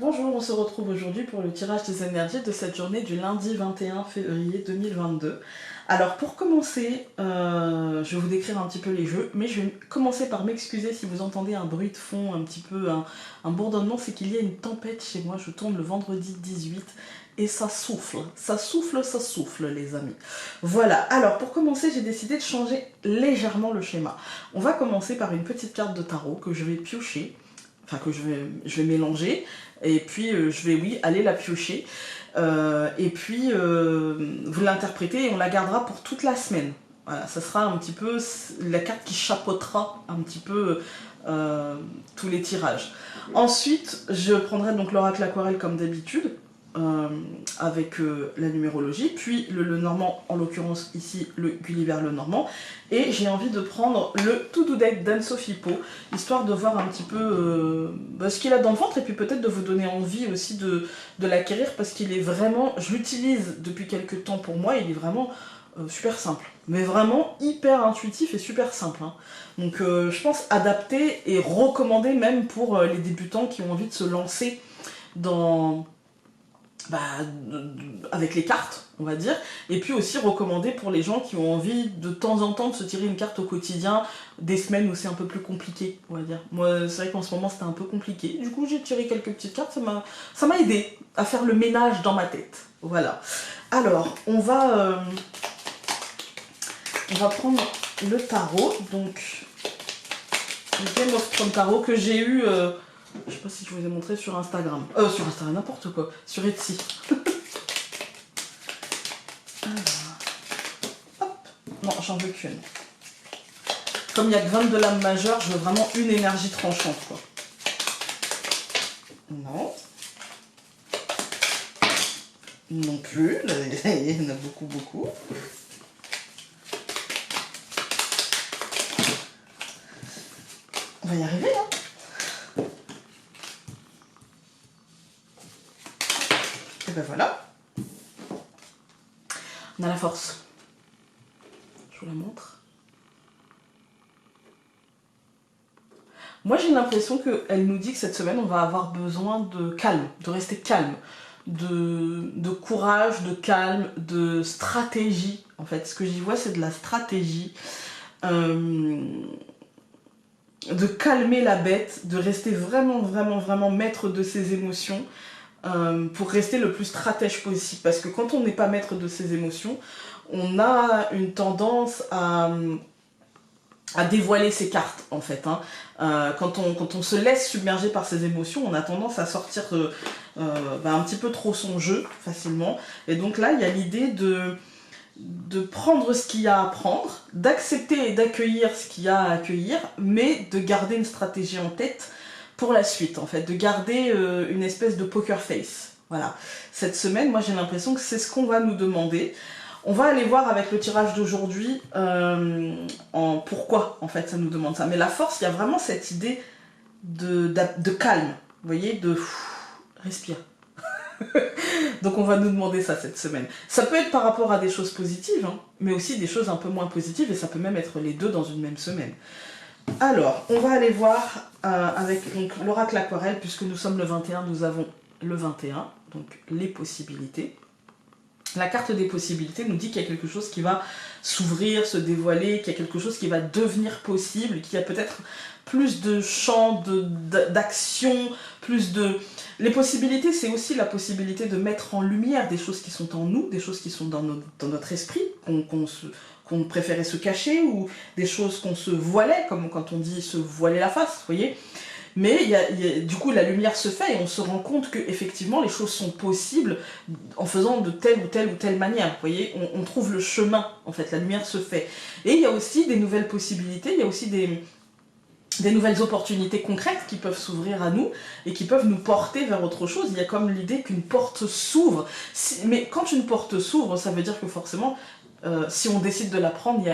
Bonjour, on se retrouve aujourd'hui pour le tirage des énergies de cette journée du lundi 21 février 2022. Alors pour commencer, je vais vous décrire un petit peu les jeux, mais je vais commencer par m'excuser si vous entendez un bruit de fond, un petit peu un bourdonnement, c'est qu'il y a une tempête chez moi, je tourne le vendredi 18 et ça souffle les amis. Voilà, alors pour commencer j'ai décidé de changer légèrement le schéma. On va commencer par une petite carte de tarot que je vais piocher, enfin que je vais mélanger, et puis je vais, oui, aller la piocher, et puis vous l'interprétez et on la gardera pour toute la semaine. Voilà, ça sera un petit peu la carte qui chapeautera un petit peu tous les tirages. Ensuite, je prendrai donc l'oracle aquarelle comme d'habitude, avec la numérologie, puis le normand, en l'occurrence ici le Gulliver le Normand, et j'ai envie de prendre le To-Do Deck d'Anne-Sophie Pau, histoire de voir un petit peu ce qu'il a dans le ventre, et puis peut-être de vous donner envie aussi de l'acquérir, parce qu'il est vraiment, je l'utilise depuis quelques temps pour moi, il est vraiment super simple, mais vraiment hyper intuitif et super simple, hein. Donc je pense adapté et recommandé même pour les débutants qui ont envie de se lancer dans... avec les cartes, on va dire, et puis aussi recommandé pour les gens qui ont envie de temps en temps de se tirer une carte au quotidien, des semaines où c'est un peu plus compliqué, on va dire. Moi, c'est vrai qu'en ce moment c'était un peu compliqué, du coup j'ai tiré quelques petites cartes, ça m'a aidé à faire le ménage dans ma tête. Voilà. Alors, on va prendre le tarot, donc le Game of Thrones tarot que j'ai eu... je sais pas si je vous ai montré sur Instagram. Sur Instagram, n'importe quoi. Sur Etsy. Alors. Hop. Non, j'en veux qu'une. Comme il n'y a que 22 lames majeures, je veux vraiment une énergie tranchante, quoi. Non. Non plus. Il y en a beaucoup, beaucoup. On va y arriver, hein. Et ben voilà. On a la force. Je vous la montre. Moi j'ai l'impression qu'elle nous dit que cette semaine on va avoir besoin de calme, de rester calme, de courage, de calme, de stratégie. En fait, ce que j'y vois c'est de la stratégie. De calmer la bête, de rester vraiment maître de ses émotions, pour rester le plus stratège possible. Parce que quand on n'est pas maître de ses émotions, on a une tendance à dévoiler ses cartes, en fait, hein. Quand on se laisse submerger par ses émotions, on a tendance à sortir un petit peu trop son jeu, facilement. Et donc là, il y a l'idée de prendre ce qu'il y a à prendre, d'accepter et d'accueillir ce qu'il y a à accueillir, mais de garder une stratégie en tête pour la suite, en fait, de garder une espèce de poker face. Voilà. Cette semaine, moi j'ai l'impression que c'est ce qu'on va nous demander. On va aller voir avec le tirage d'aujourd'hui pourquoi en fait ça nous demande ça. Mais la force, il y a vraiment cette idée de calme, vous voyez, de respire. Donc on va nous demander ça cette semaine. Ça peut être par rapport à des choses positives, hein, mais aussi des choses un peu moins positives, et ça peut même être les deux dans une même semaine. Alors, on va aller voir avec l'oracle aquarelle, puisque nous sommes le 21, nous avons le 21, donc les possibilités. La carte des possibilités nous dit qu'il y a quelque chose qui va s'ouvrir, se dévoiler, qu'il y a quelque chose qui va devenir possible, qu'il y a peut-être plus de champs d'action, plus de... Les possibilités, c'est aussi la possibilité de mettre en lumière des choses qui sont en nous, des choses qui sont dans notre esprit, qu'on préférait se cacher, ou des choses qu'on se voilait, comme quand on dit se voiler la face, vous voyez. Mais du coup, la lumière se fait et on se rend compte que effectivement les choses sont possibles en faisant de telle ou telle manière. Vous voyez, on trouve le chemin, en fait, la lumière se fait. Et il y a aussi des nouvelles possibilités, il y a aussi des nouvelles opportunités concrètes qui peuvent s'ouvrir à nous et qui peuvent nous porter vers autre chose. Il y a comme l'idée qu'une porte s'ouvre. Mais quand une porte s'ouvre, ça veut dire que forcément, si on décide de la prendre,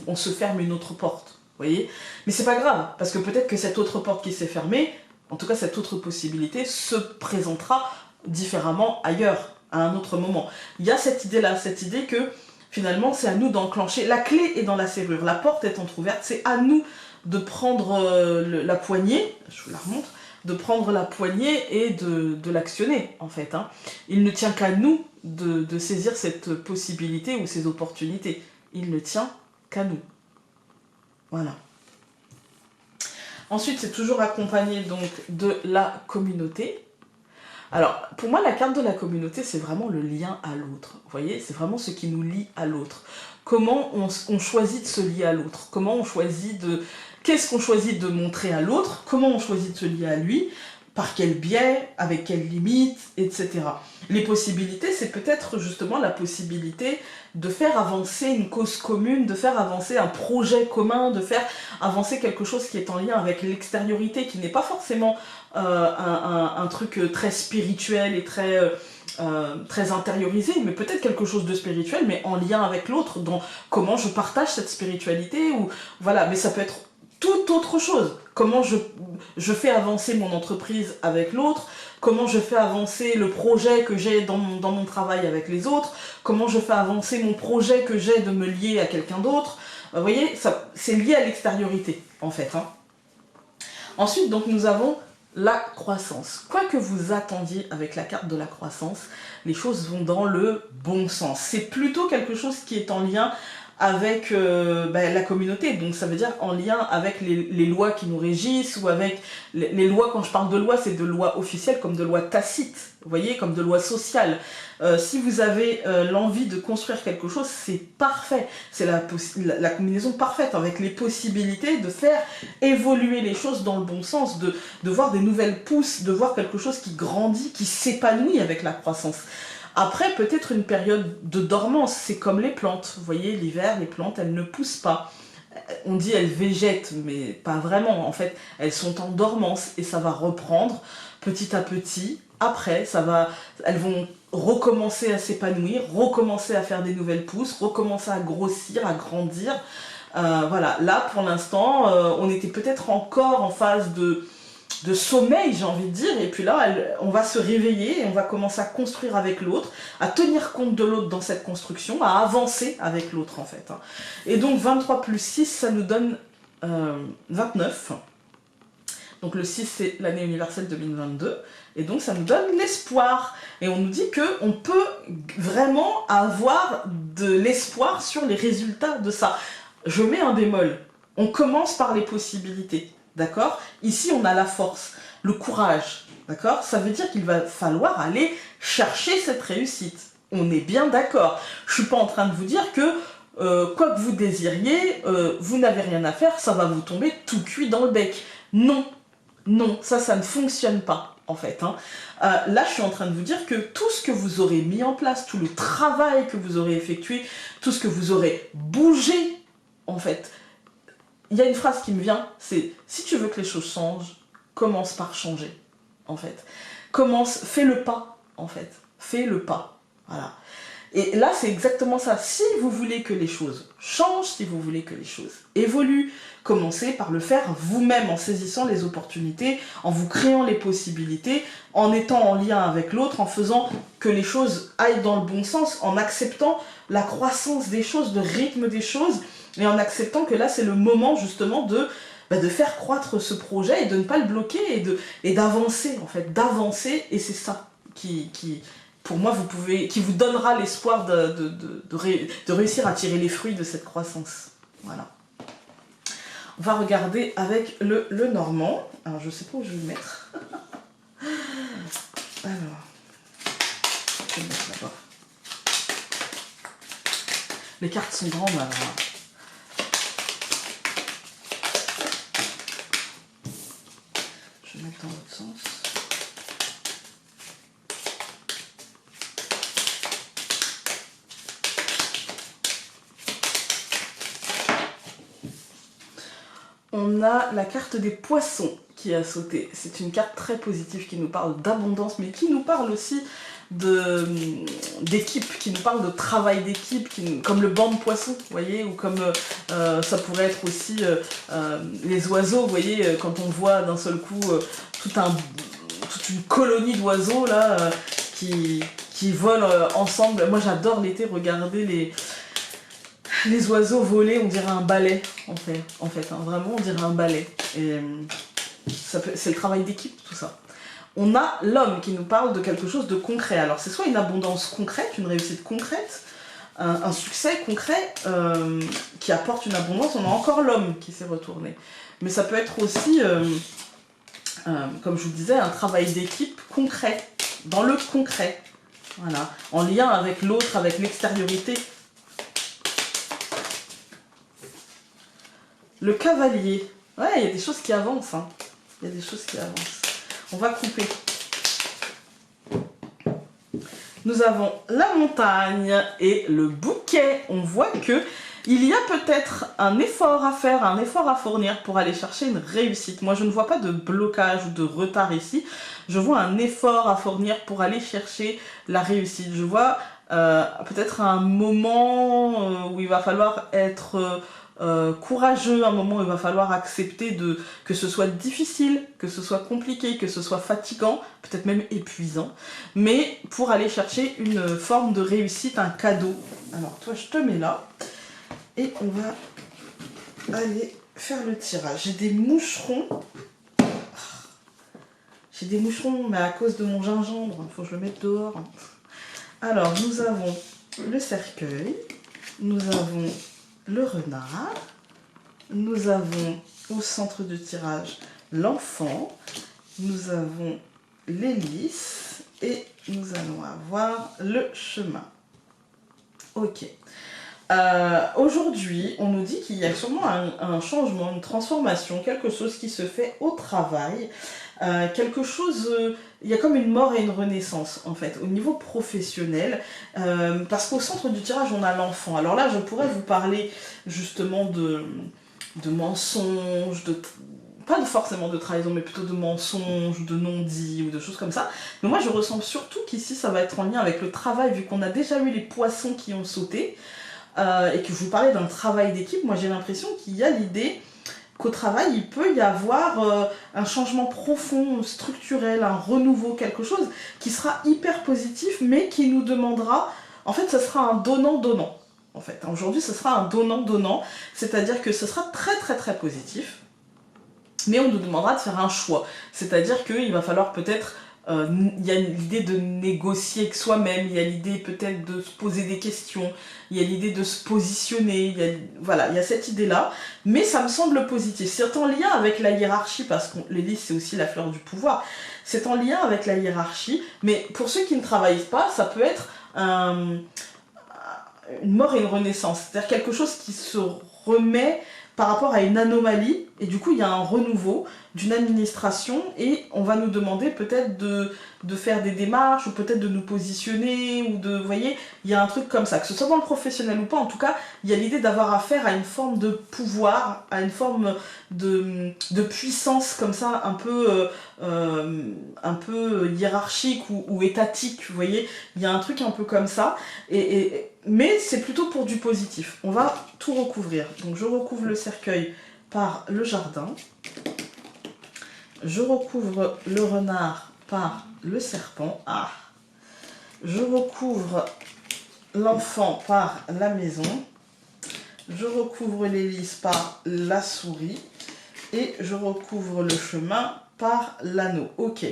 on se ferme une autre porte. Vous voyez? Mais c'est pas grave, parce que peut-être que cette autre porte qui s'est fermée, en tout cas cette autre possibilité, se présentera différemment ailleurs, à un autre moment. Il y a cette idée-là, cette idée que finalement c'est à nous d'enclencher. La clé est dans la serrure, la porte est entrouverte, c'est à nous de prendre la poignée, je vous la remontre, de prendre la poignée et de l'actionner, en fait. Hein. Il ne tient qu'à nous de saisir cette possibilité ou ces opportunités. Il ne tient qu'à nous. Voilà. Ensuite, c'est toujours accompagné donc de la communauté. Alors, pour moi, la carte de la communauté, c'est vraiment le lien à l'autre. Vous voyez, c'est vraiment ce qui nous lie à l'autre. Comment on choisit de se lier à l'autre? Comment on choisit de... Qu'est-ce qu'on choisit de montrer à l'autre? Comment on choisit de se lier à lui? Par quel biais? Avec quelles limites? Etc. Les possibilités, c'est peut-être justement la possibilité de faire avancer une cause commune, de faire avancer un projet commun, de faire avancer quelque chose qui est en lien avec l'extériorité, qui n'est pas forcément un truc très spirituel et très intériorisé, mais peut-être quelque chose de spirituel, mais en lien avec l'autre, dans comment je partage cette spiritualité, ou voilà, mais ça peut être toute autre chose. Comment je fais avancer mon entreprise avec l'autre, comment je fais avancer le projet que j'ai dans mon travail avec les autres, comment je fais avancer mon projet que j'ai de me lier à quelqu'un d'autre. Vous voyez, c'est lié à l'extériorité, en fait. Hein. Ensuite, donc, nous avons la croissance. Quoi que vous attendiez avec la carte de la croissance, les choses vont dans le bon sens. C'est plutôt quelque chose qui est en lien avec la communauté, donc ça veut dire en lien avec les lois qui nous régissent, ou avec les lois. Quand je parle de lois, c'est de lois officielles comme de lois tacites, vous voyez, comme de lois sociales. Si vous avez l'envie de construire quelque chose, c'est parfait, c'est la combinaison parfaite avec les possibilités de faire évoluer les choses dans le bon sens, de voir des nouvelles pousses, de voir quelque chose qui grandit, qui s'épanouit avec la croissance. Après, peut-être une période de dormance, c'est comme les plantes. Vous voyez, l'hiver, les plantes, elles ne poussent pas. On dit elles végètent, mais pas vraiment. En fait, elles sont en dormance et ça va reprendre petit à petit. Après, elles vont recommencer à s'épanouir, recommencer à faire des nouvelles pousses, recommencer à grossir, à grandir. Voilà, là, pour l'instant, on était peut-être encore en phase de sommeil, j'ai envie de dire, et puis là, on va se réveiller et on va commencer à construire avec l'autre, à tenir compte de l'autre dans cette construction, à avancer avec l'autre, en fait. Et donc, 23 plus 6, ça nous donne 29. Donc, le 6, c'est l'année universelle 2022, et donc, ça nous donne l'espoir. Et on nous dit qu'on peut vraiment avoir de l'espoir sur les résultats de ça. Je mets un bémol. On commence par les possibilités. D'accord? Ici, on a la force, le courage. D'accord? Ça veut dire qu'il va falloir aller chercher cette réussite. On est bien d'accord. Je suis pas en train de vous dire que quoi que vous désiriez, vous n'avez rien à faire, ça va vous tomber tout cuit dans le bec. Non, non, ça ne fonctionne pas, en fait. Hein. Là, je suis en train de vous dire que tout ce que vous aurez mis en place, tout le travail que vous aurez effectué, tout ce que vous aurez bougé, en fait, il y a une phrase qui me vient, c'est « Si tu veux que les choses changent, commence par changer. » En fait. Fais le pas, en fait. Fais le pas. Voilà. Et là, c'est exactement ça. Si vous voulez que les choses changent, si vous voulez que les choses évoluent, commencez par le faire vous-même, en saisissant les opportunités, en vous créant les possibilités, en étant en lien avec l'autre, en faisant que les choses aillent dans le bon sens, en acceptant la croissance des choses, le rythme des choses, et en acceptant que là, c'est le moment justement de faire croître ce projet et de ne pas le bloquer et d'avancer, en fait, d'avancer. Et c'est ça qui, pour moi, qui vous donnera l'espoir de réussir à tirer les fruits de cette croissance. Voilà. On va regarder avec le normand. Alors, je ne sais pas où je vais le mettre. Alors, je vais le mettre là-bas. Les cartes sont grandes, alors. Je vais mettre dans l'autre sens. On a la carte des poissons qui a sauté. C'est une carte très positive qui nous parle d'abondance, mais qui nous parle aussi d'équipe, qui nous parle de travail d'équipe, comme le banc de poissons, vous voyez, ou comme ça pourrait être aussi les oiseaux, vous voyez, quand on voit d'un seul coup toute une colonie d'oiseaux là qui volent ensemble. Moi j'adore l'été regarder les oiseaux voler, on dirait un ballet en fait hein, vraiment on dirait un ballet. Et C'est le travail d'équipe, tout ça. On a l'homme qui nous parle de quelque chose de concret. Alors c'est soit une abondance concrète, une réussite concrète, un succès concret qui apporte une abondance. On a encore l'homme qui s'est retourné. Mais ça peut être aussi, comme je vous disais, un travail d'équipe concret, dans le concret. Voilà, en lien avec l'autre, avec l'extériorité. Le cavalier. Ouais, il y a des choses qui avancent. Hein. Il y a des choses qui avancent. On va couper. Nous avons la montagne et le bouquet. On voit que il y a peut-être un effort à faire, un effort à fournir pour aller chercher une réussite. Moi, je ne vois pas de blocage ou de retard ici. Je vois un effort à fournir pour aller chercher la réussite. Je vois peut-être un moment où il va falloir être courageux, un moment où il va falloir accepter que ce soit difficile, que ce soit compliqué, que ce soit fatigant, peut-être même épuisant, mais pour aller chercher une forme de réussite, un cadeau. Alors toi, je te mets là. Et on va aller faire le tirage. J'ai des moucherons. J'ai des moucherons, mais à cause de mon gingembre, il faut que je le mette dehors. Alors, nous avons le cercueil. Nous avons le renard. Nous avons au centre du tirage l'enfant. Nous avons l'hélice. Et nous allons avoir le chemin. Ok. Aujourd'hui, on nous dit qu'il y a sûrement un changement, une transformation, quelque chose qui se fait au travail, quelque chose, il y a comme une mort et une renaissance en fait, au niveau professionnel, parce qu'au centre du tirage, on a l'enfant. Alors là, je pourrais vous parler justement de mensonges, pas forcément de trahison, mais plutôt de mensonges, de non-dits ou de choses comme ça. Mais moi, je ressens surtout qu'ici, ça va être en lien avec le travail, vu qu'on a déjà eu les poissons qui ont sauté. Et que je vous parlais d'un travail d'équipe, moi j'ai l'impression qu'il y a l'idée qu'au travail, il peut y avoir un changement profond, structurel, un renouveau, quelque chose qui sera hyper positif, mais qui nous demandera, en fait, ce sera un donnant-donnant. En fait, aujourd'hui, ce sera un donnant-donnant, c'est-à-dire que ce sera très très très positif, mais on nous demandera de faire un choix, c'est-à-dire qu'il va falloir peut-être il y a l'idée de négocier avec soi-même, il y a l'idée peut-être de se poser des questions, il y a l'idée de se positionner, voilà, il y a cette idée-là, mais ça me semble positif. C'est en lien avec la hiérarchie, parce que l'hélice c'est aussi la fleur du pouvoir, c'est en lien avec la hiérarchie, mais pour ceux qui ne travaillent pas, ça peut être une mort et une renaissance, c'est-à-dire quelque chose qui se remet par rapport à une anomalie, et du coup il y a un renouveau d'une administration, et on va nous demander peut-être de faire des démarches, ou peut-être de nous positionner, ou de, vous voyez, il y a un truc comme ça, que ce soit dans le professionnel ou pas, en tout cas, il y a l'idée d'avoir affaire à une forme de pouvoir, à une forme de puissance comme ça, un peu hiérarchique ou étatique, vous voyez, il y a un truc un peu comme ça, mais c'est plutôt pour du positif. On va tout recouvrir. Donc je recouvre le cercueil par le jardin. Je recouvre le renard par le serpent. Ah. Je recouvre l'enfant par la maison. Je recouvre l'hélice par la souris. Et je recouvre le chemin par l'anneau. Ok.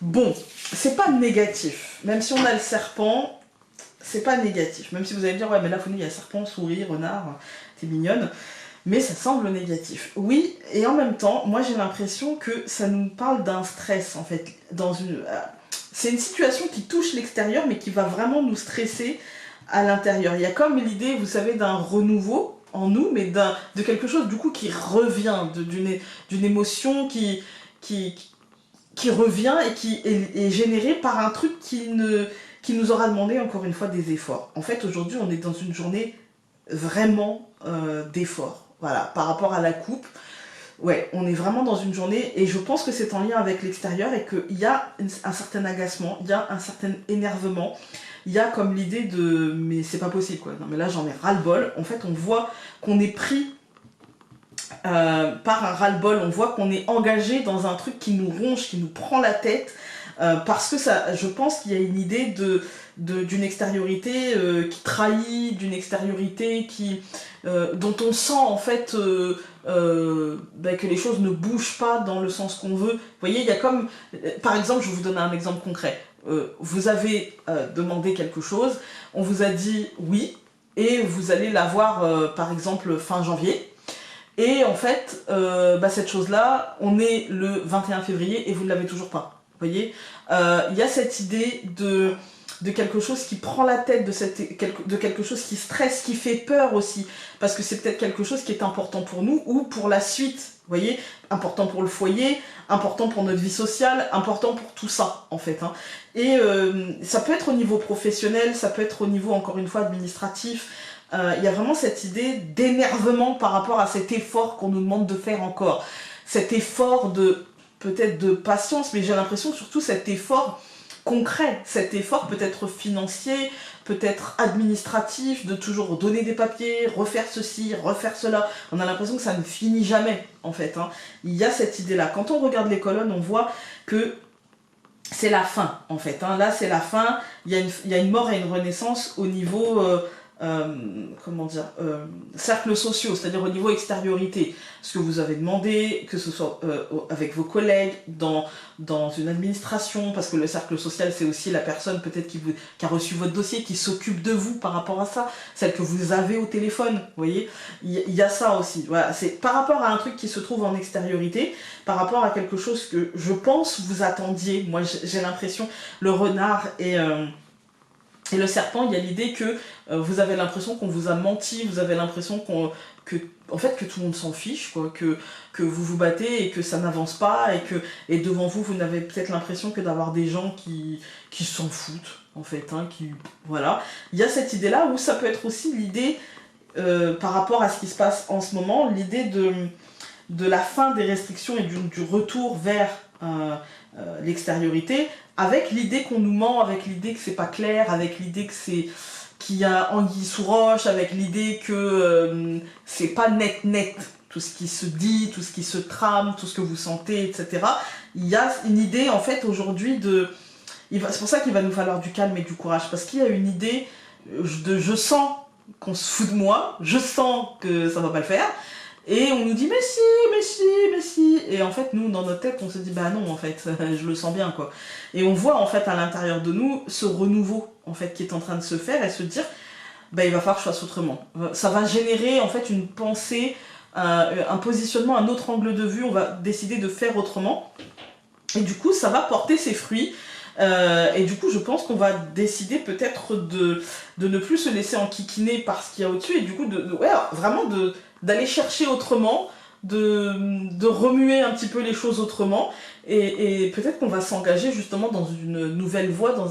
Bon, c'est pas négatif. Même si on a le serpent, c'est pas négatif. Même si vous allez me dire, ouais, mais là, il y a serpent, souris, renard, t'es mignonne. Mais ça semble négatif. Oui, et en même temps, moi j'ai l'impression que ça nous parle d'un stress, en fait. C'est une situation qui touche l'extérieur, mais qui va vraiment nous stresser à l'intérieur. Il y a comme l'idée, vous savez, d'un renouveau en nous, mais de quelque chose, du coup, qui revient, d'une émotion qui revient et qui est générée par un truc qui nous aura demandé, encore une fois, des efforts. En fait, aujourd'hui, on est dans une journée vraiment d'efforts. Voilà, par rapport à la coupe, ouais, on est vraiment dans une journée, et je pense que c'est en lien avec l'extérieur, et qu'il y a un certain agacement, il y a un certain énervement, il y a comme l'idée de, mais c'est pas possible quoi, non mais là j'en ai ras-le-bol. En fait on voit qu'on est pris par un ras-le-bol, on voit qu'on est engagé dans un truc qui nous ronge, qui nous prend la tête, parce que ça, je pense qu'il y a une idée d'une extériorité qui trahit, d'une extériorité dont on sent en fait que les choses ne bougent pas dans le sens qu'on veut. Vous voyez, il y a comme, par exemple, je vais vous donner un exemple concret. Vous avez demandé quelque chose, on vous a dit oui, et vous allez l'avoir par exemple fin janvier. Et en fait, cette chose-là, on est le 21 février et vous ne l'avez toujours pas. Vous voyez, il y a cette idée de quelque chose qui prend la tête, de quelque chose qui stresse, qui fait peur aussi, parce que c'est peut-être quelque chose qui est important pour nous ou pour la suite, vous voyez, important pour le foyer, important pour notre vie sociale, important pour tout ça, en fait. Hein. Et ça peut être au niveau professionnel, ça peut être au niveau, encore une fois, administratif. Il y a vraiment cette idée d'énervement par rapport à cet effort qu'on nous demande de faire encore. Cet effort peut-être de patience, mais j'ai l'impression surtout cet effort concret, cet effort peut-être financier, peut-être administratif, de toujours donner des papiers, refaire ceci, refaire cela. On a l'impression que ça ne finit jamais, en fait. Hein. Il y a cette idée-là. Quand on regarde les colonnes, on voit que c'est la fin, en fait. Hein. Là, c'est la fin. Il y a une mort et une renaissance au niveau... cercles sociaux, c'est-à-dire au niveau extériorité, ce que vous avez demandé, que ce soit avec vos collègues, dans une administration, parce que le cercle social c'est aussi la personne peut-être qui a reçu votre dossier, qui s'occupe de vous par rapport à ça, celle que vous avez au téléphone, vous voyez, il y a ça aussi, voilà, c'est par rapport à un truc qui se trouve en extériorité, par rapport à quelque chose que je pense vous attendiez, moi j'ai l'impression, le renard et le serpent, il y a l'idée que vous avez l'impression qu'on vous a menti, vous avez l'impression que tout le monde s'en fiche, quoi, que vous vous battez et que ça n'avance pas, et devant vous, vous n'avez peut-être l'impression que d'avoir des gens qui s'en foutent, en fait, hein, voilà. Il y a cette idée-là où ça peut être aussi l'idée, par rapport à ce qui se passe en ce moment, l'idée de la fin des restrictions et du retour vers l'extériorité, avec l'idée qu'on nous ment, avec l'idée que c'est pas clair, avec l'idée qu'il y a anguille sous roche, avec l'idée que c'est pas net, tout ce qui se dit, tout ce qui se trame, tout ce que vous sentez, etc. Il y a une idée en fait aujourd'hui c'est pour ça qu'il va nous falloir du calme et du courage, parce qu'il y a une idée je sens qu'on se fout de moi, je sens que ça va pas le faire, et on nous dit mais si, et en fait nous dans notre tête on se dit bah non en fait, je le sens bien quoi. Et on voit en fait à l'intérieur de nous ce renouveau en fait qui est en train de se faire et se dire bah il va falloir que je fasse autrement. Ça va générer en fait une pensée, un positionnement, un autre angle de vue, on va décider de faire autrement. Et du coup ça va porter ses fruits. Et du coup je pense qu'on va décider peut-être de ne plus se laisser enquiquiner par ce qu'il y a au-dessus, et du coup vraiment d'aller chercher autrement, de remuer un petit peu les choses autrement, et peut-être qu'on va s'engager justement dans une nouvelle voie, dans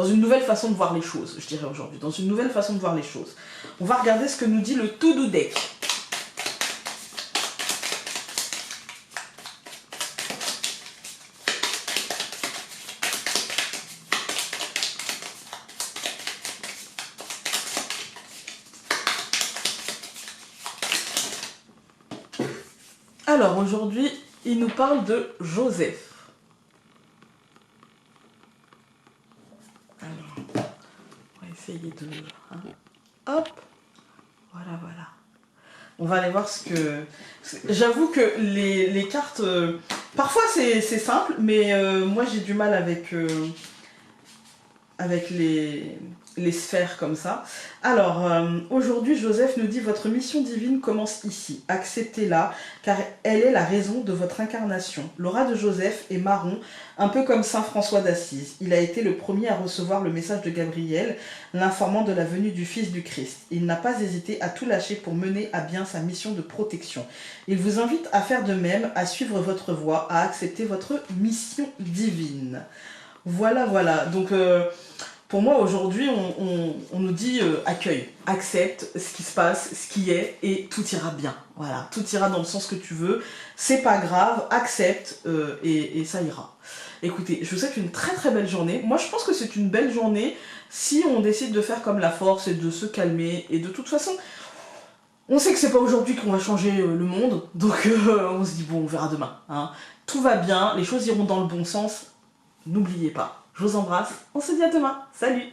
une nouvelle façon de voir les choses, je dirais aujourd'hui, dans une nouvelle façon de voir les choses. On va regarder ce que nous dit le To-Do Deck. Alors aujourd'hui, il nous parle de Joseph. Alors, on va essayer de... Hein, hop, voilà. On va aller voir ce que... J'avoue que les cartes... parfois c'est simple, mais moi j'ai du mal avec les sphères comme ça. Alors, aujourd'hui, Joseph nous dit « Votre mission divine commence ici. Acceptez-la, car elle est la raison de votre incarnation. » L'aura de Joseph est marron, un peu comme saint François d'Assise. Il a été le premier à recevoir le message de Gabriel, l'informant de la venue du Fils du Christ. Il n'a pas hésité à tout lâcher pour mener à bien sa mission de protection. Il vous invite à faire de même, à suivre votre voie, à accepter votre mission divine. Voilà. Donc... pour moi, aujourd'hui, on nous dit accueille, accepte ce qui se passe, ce qui est, et tout ira bien. Voilà, tout ira dans le sens que tu veux. C'est pas grave, accepte et ça ira. Écoutez, je vous souhaite une très très belle journée. Moi, je pense que c'est une belle journée si on décide de faire comme la force et de se calmer. Et de toute façon, On sait que c'est pas aujourd'hui qu'on va changer le monde, donc on se dit bon, on verra demain. Hein. Tout va bien, les choses iront dans le bon sens, n'oubliez pas. Je vous embrasse, on se dit à demain, salut!